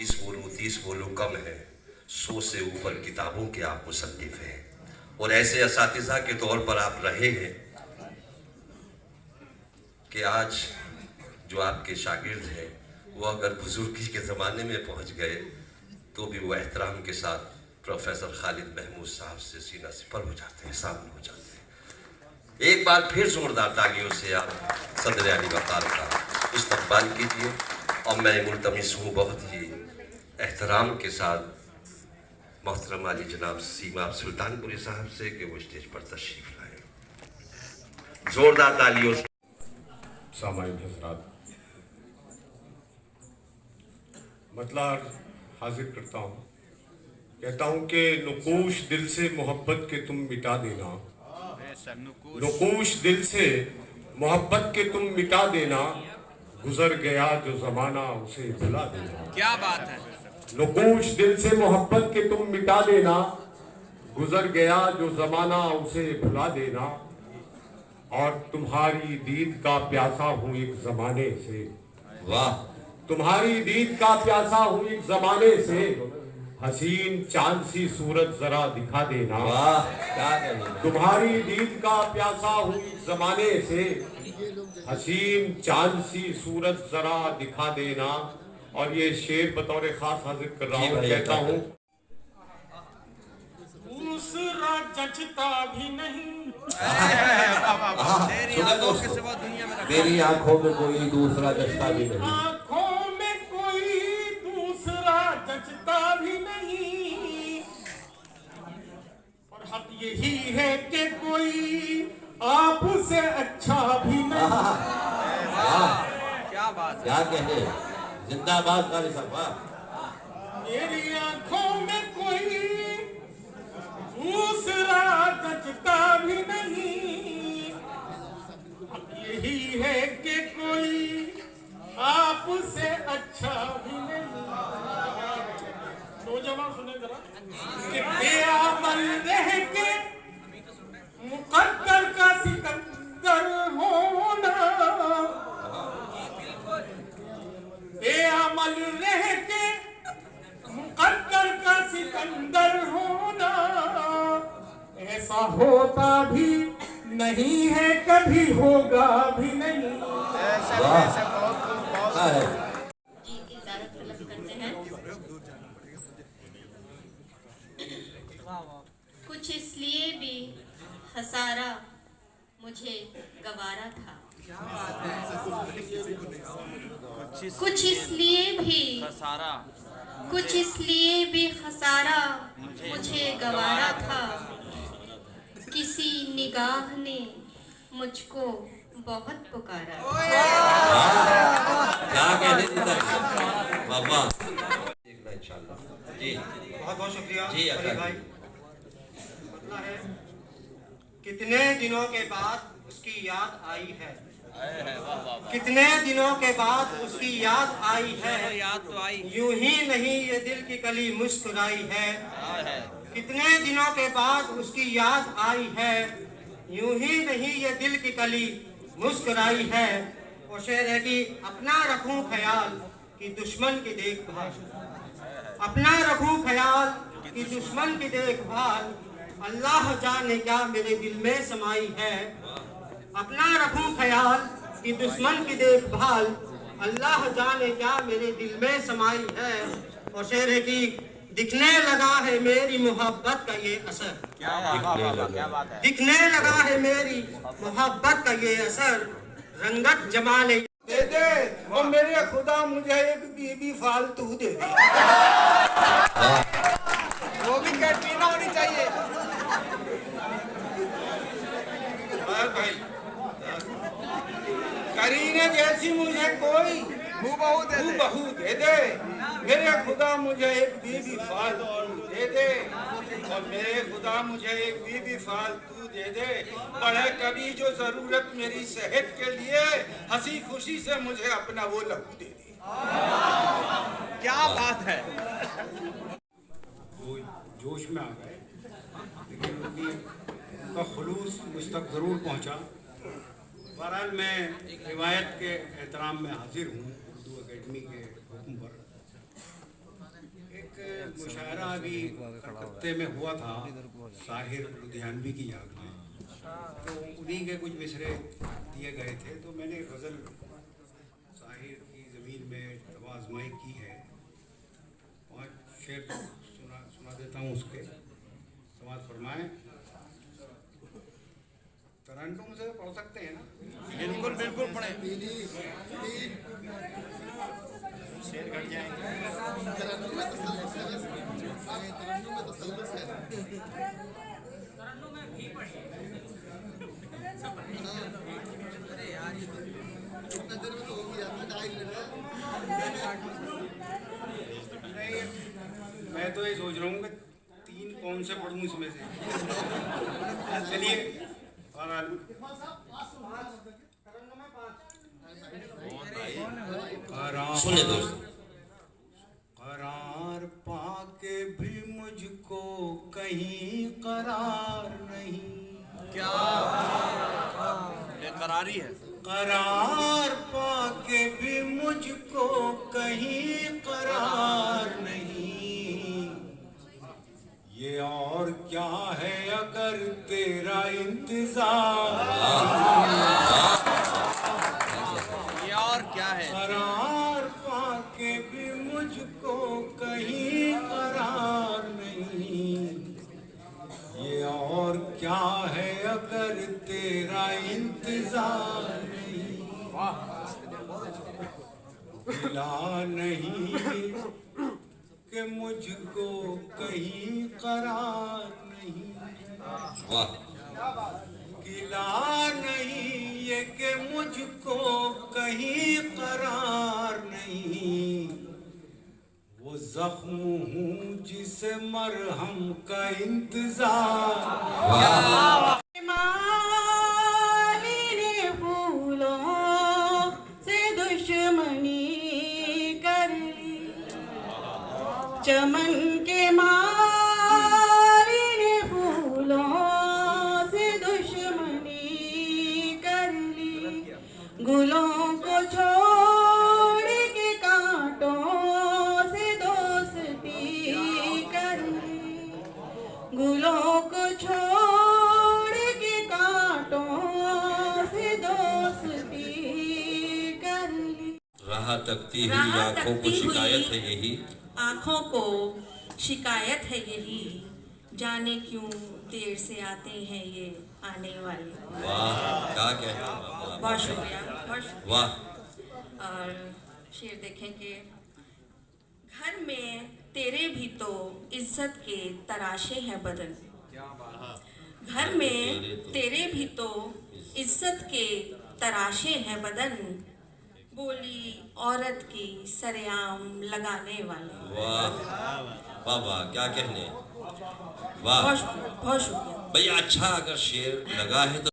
20 बोलूँ 30 बोलूँ कम है, 100 से ऊपर किताबों के आप मुसन्निफ हैं और ऐसे असातिज़ा के तौर पर आप रहे हैं कि आज जो आपके शागिर्द हैं वो अगर बुजुर्गी के ज़माने में पहुंच गए तो भी वो एहतराम के साथ प्रोफेसर खालिद महमूद साहब से सीना सिपर हो जाते हैं, शामिल हो जाते हैं। एक बार फिर जोरदार तालियों से आप सदर अली वक़ार का इस्तकबाल कीजिए और मैं मुल्तमिस हूँ बहुत ही एहतराम के साथ मोहतरम अली जनाब सीमा सुल्तानपुरी साहब से कि वो स्टेज पर तशरीफ लाए। जोरदार तालियों से। सामाईन हज़रात, मतलब हाजिर करता हूँ, कहता हूँ कि नुकूश दिल से मोहब्बत के तुम मिटा देना, नुकूश दिल से मोहब्बत के तुम मिटा देना, गुजर गया जो जमाना उसे भुला देना। क्या बात है। नुकूश दिल से मोहब्बत के तुम मिटा देना, गुजर गया जो जमाना उसे भुला देना, और तुम्हारी दीद का प्यासा हूँ एक जमाने से। वाह। तुम्हारी दीद का प्यासा हूँ एक जमाने से, हसीन चांद सी सूरत जरा दिखा देना। वाह, क्या कहना। तुम्हारी दीद का प्यासा हूँ एक जमाने से, हसीन चांद सी सूरत जरा दिखा देना। और ये शेर बतौर खास हाजिर कर रहा हूँ, कहता हूँ दूसरा जचता भी नहीं, मेरी आंखों में कोई दूसरा जचता भी नहीं, आंखों में कोई दूसरा जचता भी नहीं, और हक यही है कि कोई आपसे अच्छा भी नहीं। क्या बात। क्या कहने। जिंदाबाद कारी साहब। मेरी आंखों में कोई दूसरा जचता भी नहीं, अब यही है कि कोई आपसे अच्छा भी नहीं। नौजवान सुने जरा कि बेअमल रह के मुकद्दर का सिकंदर होना, बेअमल रह के मुकद्दर का सिकंदर होना, ऐसा होता भी नहीं है, कभी होगा भी नहीं। जी की इजाजत तलब करते हैं। कुछ इसलिए भी खसारा मुझे गवारा था, कुछ इसलिए भी खसारा, कुछ इसलिए भी खसारा मुझे गवारा था, किसी निगाह ने मुझको बहुत पुकारा। क्या कहने बाबा। देखना इंशाल्लाह। जी बहुत बहुत शुक्रिया जी अली भाई। कितने दिनों के बाद उसकी याद आई है, कितने दिनों के बाद उसकी याद आई है, याद तो आई। यूं ही नहीं ये दिल की कली मुस्कुराई है, कितने दिनों के बाद उसकी याद आई है, यूं ही नहीं ये दिल की कली मुस्कुराई है। और शेर है कि अपना रखूं ख्याल कि दुश्मन की देखभाल, अपना रखूं ख्याल कि दुश्मन की देखभाल, अल्लाह जाने क्या मेरे दिल में समाई है। अपना रखूं ख्याल कि दुश्मन की देखभाल, अल्लाह जाने क्या मेरे दिल में समाई है। और शेर है कि दिखने लगा है मेरी मोहब्बत का ये असर, दिखने लगा है मेरी मोहब्बत का ये असर, रंगत जमाने दे दे और मेरे खुदा मुझे एक बीबी फालतू दे दे। वो भी कैटरीना होनी चाहिए। भाई करीने जैसी मुझे कोई बहू दे दे, मेरे खुदा मुझे एक बीबी फालतू दे दे, और मेरे खुदा मुझे एक बीबी फालतू दे दे। पढ़े कभी जो जरूरत मेरी सेहत के लिए, हंसी खुशी से मुझे अपना वो लहू दे दे। क्या बात है। वो जोश में आ गए, लेकिन उनका खुलूस मुझ तक ज़रूर पहुँचा। बहरहाल मैं रिवायत के एहतराम में हाजिर हूँ उर्दू अकेडमी के हुक्म पर। मुशायरा अभी कलकत्ते में हुआ था साहिर लुधियानवी की याद में, तो उन्हीं के कुछ मिसरे दिए गए थे, तो मैंने गज़ल साहिर की ज़मीन में आजमाई की है। 5 शेर सुना देता हूँ, उसके समाज फरमाएं। तरन्नुम से पढ़ सकते हैं ना? बिल्कुल बिल्कुल पढ़े। शेर घट जाएंगे। मैं तो ये सोच रहा हूँ कि 3 कौन से पढ़ूं इसमें से। चलिए सुनिए दोस्त। करार पाके भी मुझको कहीं करार नहीं। क्या बेकरारी है। करार पाके भी मुझको कहीं करार नहीं। ये और क्या है अगर तेरा इंतजार। ये और क्या है। करार पाके भी मुझको कहीं करार नहीं। ये और क्या है अगर तेरा इंतजार नहीं। गिला नहीं कि मुझको कहीं करार नहीं। वाह, गिला नहीं ये कि मुझको कहीं करार नहीं। वो जख्म हूँ जिसे मरहम का इंतजार। मालिनी फूलों से दुश्मनी कर ली। चमन के मालिनी फूलों से दुश्मनी कर ली। गुलों को छोड़ के कांटों से दोस्ती कर ली। गुलों को छोड़ के कांटों से दोस्ती कर ली। राह तकती हुई राह आंखों को तकती शिकायत हुई है यही। आँखों को शिकायत है यही। जाने क्यों देर से आते हैं ये आने वाले। वाह, क्या कहते हैं। बहुत शुक्रिया, बहुत शुक्रिया। वाह, और शेर देखेंगे। घर में तेरे भी तो इज्जत के तराशे हैं बदन। घर में तेरे भी तो इज्जत के तराशे हैं बदन। बोली औरत की सरेआम लगाने वाले। वाह, वाह वाह, क्या कहने। वाह बहुत शुक्रिया। भैया, अच्छा अगर शेर लगा है तो